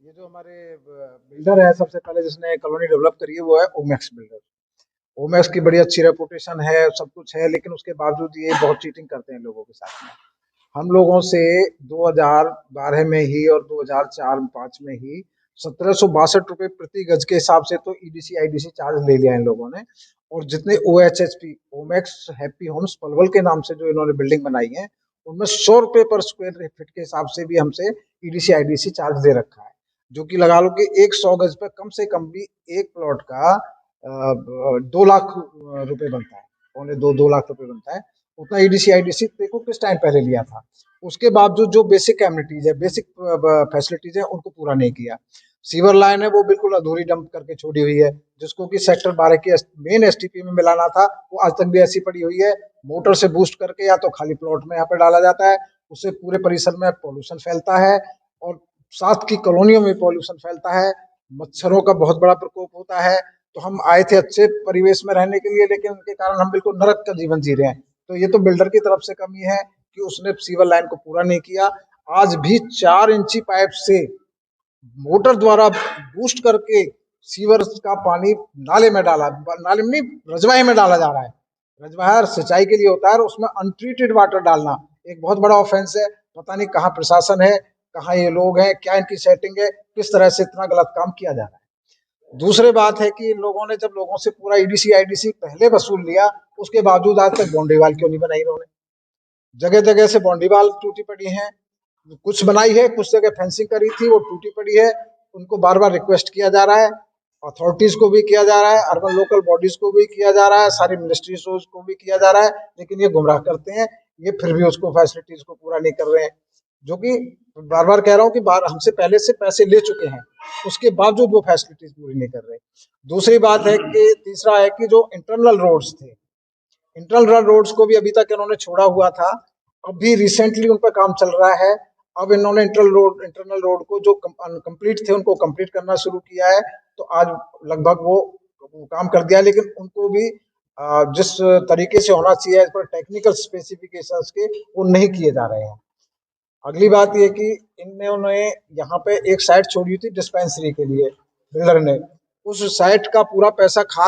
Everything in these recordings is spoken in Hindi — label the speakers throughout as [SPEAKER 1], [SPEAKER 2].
[SPEAKER 1] ये जो हमारे बिल्डर है, सबसे पहले जिसने कॉलोनी डेवलप करी है वो है ओमैक्स बिल्डर। ओमैक्स की बड़ी अच्छी रेपुटेशन है, सब कुछ है, लेकिन उसके बावजूद ये बहुत चीटिंग करते हैं लोगों के साथ में। हम लोगों से 2012 में ही और 2004-5 में ही 1762 रुपए प्रति गज के हिसाब से तो ईडीसी आईडीसी चार्ज ले लिया इन लोगों ने। और जितने ओएचएचपी ओमैक्स हैप्पी होम्स पलवल के नाम से जो इन्होंने बिल्डिंग बनाई है, उनमें 100 रुपए पर स्क्वायर फीट के हिसाब से भी हमसे ईडीसी आईडीसी चार्ज दे रखा है। जो कि लगा लो कि एक 100 गज पे कम से कम भी एक प्लॉट का 2 लाख रुपए बनता है, पौने 2 लाख रुपए बनता है। उतना ईडीसी आईडीसी देखो किस टाइम पहले लिया था। उसके बावजूद जो बेसिक एमिनिटीज है, बेसिक फैसिलिटीज है, उनको पूरा नहीं किया। सीवर लाइन है वो बिल्कुल अधूरी डंप करके छोड़ी हुई है, जिसको कि सेक्टर 12 की मेन एसटीपी में मिलाना था, वो आज तक भी ऐसी पड़ी हुई है। मोटर से बूस्ट करके या तो खाली प्लॉट में यहाँ पे डाला जाता है, उससे पूरे परिसर में पॉल्यूशन फैलता है और साथ की कॉलोनियों में पॉल्यूशन फैलता है। मच्छरों का बहुत बड़ा प्रकोप होता है। तो हम आए थे अच्छे परिवेश में रहने के लिए, लेकिन उनके कारण हम बिल्कुल नरक का जीवन जी रहे हैं। तो ये तो बिल्डर की तरफ से कमी है कि उसने सीवर लाइन को पूरा नहीं किया। आज भी 4 इंची पाइप से मोटर द्वारा बूस्ट करके सीवर का पानी नाले में डाला, नाले में नहीं, रजवाहे में डाला जा रहा है। रजवाहा सिंचाई के लिए होता है और उसमें अनट्रीटेड वाटर डालना एक बहुत बड़ा ऑफेंस है। पता नहीं कहाँ प्रशासन है, कहाँ ये लोग हैं, क्या इनकी सेटिंग है, किस तरह से इतना गलत काम किया जा रहा है। दूसरी बात है कि इन लोगों ने जब लोगों से पूरा ईडीसी आईडीसी पहले वसूल लिया, उसके बावजूद आज तक बाउंड्री वाल क्यों नहीं बनाई इन्होंने। जगह जगह से बाउंड्री वाल टूटी पड़ी है, कुछ बनाई है, कुछ जगह फेंसिंग करी थी वो टूटी पड़ी है। उनको बार बार रिक्वेस्ट किया जा रहा है, अथॉरिटीज को भी किया जा रहा है, अर्बन लोकल बॉडीज को भी किया जा रहा है, सारी मिनिस्ट्रीज को भी किया जा रहा है, लेकिन ये गुमराह करते हैं। ये फिर भी उसको फैसिलिटीज को पूरा नहीं कर रहे हैं, जो कि बार बार कह रहा हूँ कि बार हमसे पहले से पैसे ले चुके हैं, उसके बावजूद वो फैसिलिटीज पूरी नहीं कर रहे। दूसरी बात है कि तीसरा है कि जो इंटरनल रोड्स थे, इंटरनल रोड्स को भी अभी तक इन्होंने छोड़ा हुआ था। अभी रिसेंटली उन पर काम चल रहा है। अब इन्होंने इंटरनल रोड को जो कंप्लीट थे उनको कंप्लीट करना शुरू किया है। तो आज लगभग वो काम कर दिया, लेकिन उनको भी जिस तरीके से होना चाहिए पर टेक्निकल स्पेसिफिकेशंस के, वो नहीं किए जा रहे हैं। अगली बात ये कि इन्होंने यहाँ पे एक साइट छोड़ी थी डिस्पेंसरी के लिए, बिल्डर ने उस साइट का पूरा पैसा खा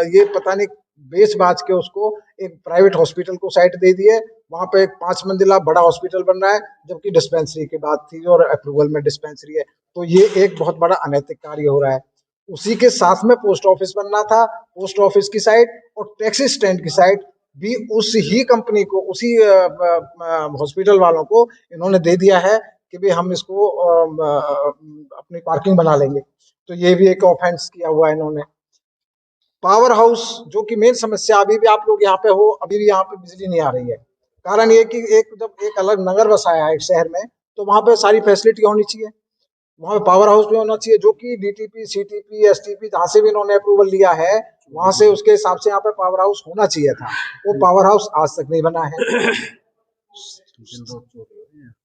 [SPEAKER 1] ये पता नहीं बेच बाच के उसको एक प्राइवेट हॉस्पिटल को साइट दे दी है। वहां पे एक 5 मंजिला बड़ा हॉस्पिटल बन रहा है, जबकि डिस्पेंसरी की बात थी और अप्रूवल में डिस्पेंसरी है। तो ये एक बहुत बड़ा अनैतिक कार्य हो रहा है। उसी के साथ में पोस्ट ऑफिस बनना था, पोस्ट ऑफिस की साइट और टैक्सी स्टैंड की साइट भी उस ही कंपनी को, उसी हॉस्पिटल वालों को इन्होंने दे दिया है कि भाई हम इसको अपनी पार्किंग बना लेंगे। तो ये भी एक ऑफेंस किया हुआ है इन्होंने। पावर हाउस जो कि मेन समस्या, अभी भी आप लोग यहाँ पे हो, अभी भी यहाँ पे बिजली नहीं आ रही है। कारण ये कि एक जब एक अलग नगर बसाया है एक शहर में, तो वहां पे सारी फैसिलिटी होनी चाहिए, वहां पे पावर हाउस भी होना चाहिए, जो कि डीटीपी सीटीपी एसटीपी जहां से भी इन्होंने अप्रूवल लिया है, वहां से उसके हिसाब से यहाँ पे पावर हाउस होना चाहिए था। वो पावर हाउस आज तक नहीं बना है।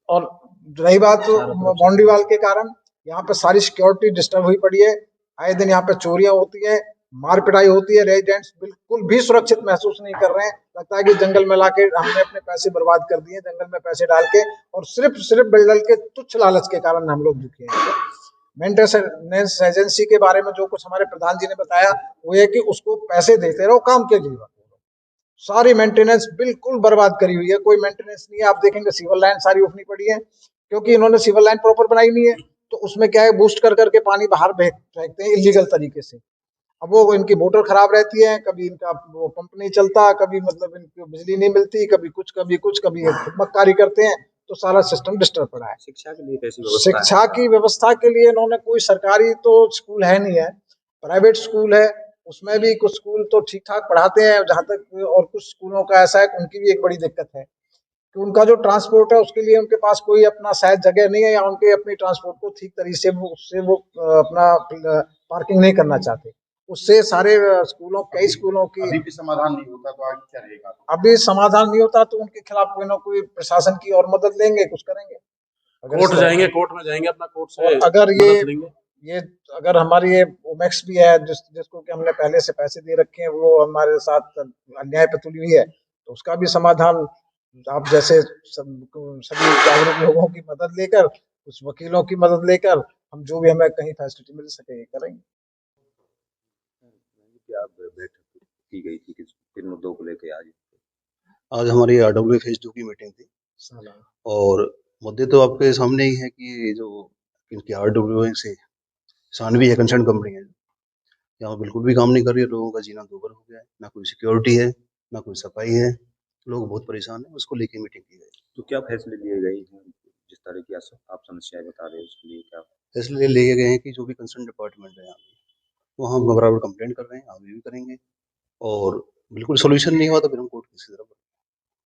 [SPEAKER 1] और रही बात बाउंड्री वाल के कारण, यहाँ पे सारी सिक्योरिटी डिस्टर्ब हुई पड़ी है। आए दिन यहाँ पे चोरियां होती है, मार पिटाई होती है, रेजिडेंट्स बिल्कुल भी सुरक्षित महसूस नहीं कर रहे हैं। लगता है कि जंगल में लाके हमने अपने पैसे बर्बाद कर दिए, जंगल में पैसे डाल के, और सिर्फ सिर्फ बिल्डर के तुच्छ लालच के कारण हम लोग दुखी हैं। मेंटेनेंस एजेंसी के बारे में जो कुछ हमारे प्रधान जी ने बताया, वो ये कि उसको पैसे देते रहो काम के लिए, सारी मेंटेनेंस बिल्कुल बर्बाद करी हुई है, कोई मेंटेनेंस नहीं है। आप देखेंगे सिविल लाइन सारी उठनी पड़ी है, क्योंकि इन्होंने सिविल लाइन प्रॉपर बनाई नहीं है। तो उसमें क्या है, बूस्ट कर करके पानी बाहर फेंकते हैं इलीगल तरीके से। अब वो इनकी मोटर खराब रहती है, कभी इनका वो पंप नहीं चलता, कभी मतलब इनको बिजली नहीं मिलती, कभी कुछ कभी कुछ, कभी खुदमक्कारी करते हैं। तो सारा सिस्टम डिस्टर्ब पड़ा है।
[SPEAKER 2] शिक्षा के लिए कैसी व्यवस्था है?
[SPEAKER 1] शिक्षा की व्यवस्था के लिए इन्होंने कोई सरकारी तो स्कूल है नहीं है, प्राइवेट स्कूल है। उसमें भी कुछ स्कूल तो ठीक ठाक पढ़ाते हैं जहाँ तक, और कुछ स्कूलों का ऐसा है कि उनकी भी एक बड़ी दिक्कत है कि उनका जो ट्रांसपोर्ट है उसके लिए उनके पास कोई अपना शायद जगह नहीं है, या उनके अपनी ट्रांसपोर्ट को ठीक तरीके से वो अपना पार्किंग नहीं करना चाहते। उससे सारे स्कूलों, कई स्कूलों की
[SPEAKER 2] अभी भी समाधान नहीं होता, तो आगे क्या रहेगा?
[SPEAKER 1] अभी समाधान नहीं होता, तो उनके खिलाफ कोई ना कोई प्रशासन की और मदद लेंगे, कुछ करेंगे।
[SPEAKER 3] कोर्ट जाएंगे, कोर्ट में जाएंगे, अपना कोर्ट से
[SPEAKER 1] अगर
[SPEAKER 3] मदद लेंगे।
[SPEAKER 1] ये अगर हमारी ये ओमैक्स भी है जिसको कि हमने पहले से पैसे दे रखे हैं, वो हमारे साथ अन्याय पे तुली हुई है, तो उसका भी समाधान आप जैसे सभी जागरूक लोगों की मदद लेकर, कुछ वकीलों की मदद लेकर हम जो भी हमें कहीं फैसिलिटी मिल सके ये करेंगे।
[SPEAKER 2] क्या बैठक की गई थी किन मुद्दों को लेकर
[SPEAKER 4] आज हमारी RWA फेज 2 की मीटिंग थी और मुद्दे तो आपके सामने ही है कि ये जो इनकी RWA से सानवी है कंसर्न कंपनी है, यहाँ बिल्कुल भी काम नहीं कर रही है, लोगों का जीना दूभर हो गया है, ना कोई सिक्योरिटी है, ना कोई सफाई है, लोग बहुत परेशान हैं, उसको लेके मीटिंग की गई।
[SPEAKER 2] तो क्या फैसले लिए गए हैं जिस तरह की आप समस्याएं बता रहे हैं उसके लिए क्या
[SPEAKER 4] फैसले लिए गए हैं कि जो भी कंसर्न डिपार्टमेंट है यहाँ पे, वो हम बराबर कंप्लेंट कर रहे हैं, आगे भी करेंगे और बिल्कुल सोल्यूशन नहीं हुआ तो फिर हम कोर्ट की तरफ